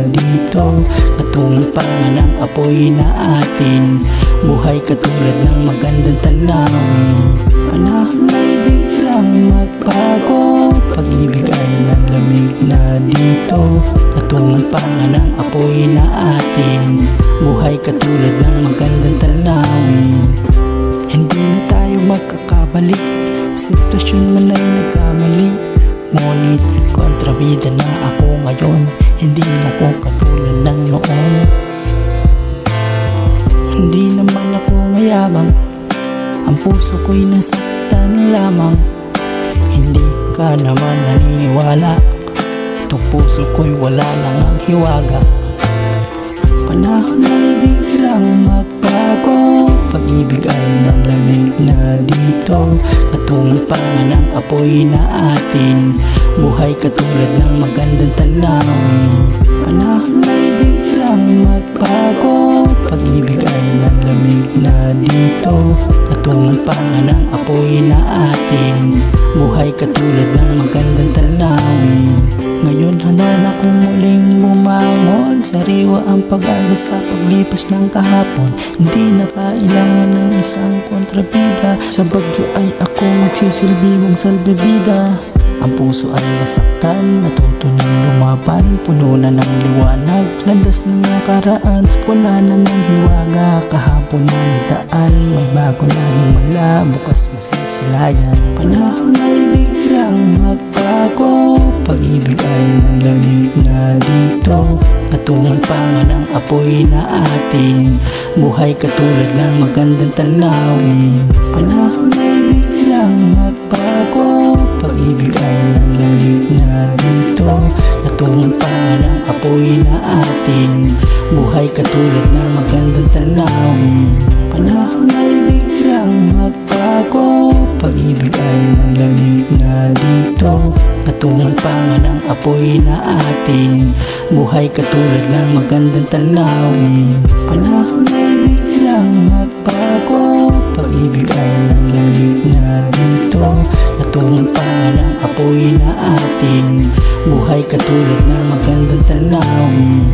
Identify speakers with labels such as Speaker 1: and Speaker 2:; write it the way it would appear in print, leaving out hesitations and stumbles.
Speaker 1: dito. Katungan pa nga ng apoy na atin, buhay katulad ng magandang tanawin. Panahon ay biglang magbago, pag-ibig ay nanlamig na dito. Katungan pa nga ng apoy na atin, buhay katulad ng magandang tanawin. Hindi na tayo magkakabalik, sitwasyon man ay nagkamali. Ngunit kontrabida na ako ngayon, hindi na ako katulad ng noon. Hindi naman ako mayabang, ang puso ko'y nasaktan lamang. Hindi ka naman naniniwala, itong puso ko'y wala nang ang hiwaga. Panahon ay biglang magbago, pag-ibig ay nanlamig na dito. Katungan pa nga ng apoy na atin, buhay katulad ng magandang tanawin. Panahon ay biglang magbago, pag-ibig ay nanlamig na dito. Katungan pa nga ng apoy na atin, buhay katulad ng magandang tanawin. Ngayon handa na kong muling bumangon, sariwa ang pag-asa sa paglipas ng kahapon. Hindi na kailangan ng isang kontrabida, sa bagyo ay ako magsisilbing salbabida. Ang puso ay nasaktan, natuto ng lumaban, puno na ng liwanag, landas ng nakaraan. Wala na ng hiwaga, kahapon na nagdaan, may bago na himala, bukas masisilayan. Panahon ay biglang magbago, pag-ibig ay nanlamig na dito. Katungan pa nga ng apoy na atin, buhay katulad ng magandang tanawin. Panahon ay biglang magbago, pag-ibig ay nanlamig na dito. Katungan pa nga ng apoy na atin, buhay katulad ng magandang tanawin. Panahon ay biglang magbago, pag-ibig ay nanlamig na dito. Katungan pa nga ng apoy na atin, buhay katulad ng magandang tanawin. Panahon ay biglang magbago, pag-ibig ay nanlamig na dito. Katungan pa nga ng apoy na atin, buhay katulad ng magandang tanawin.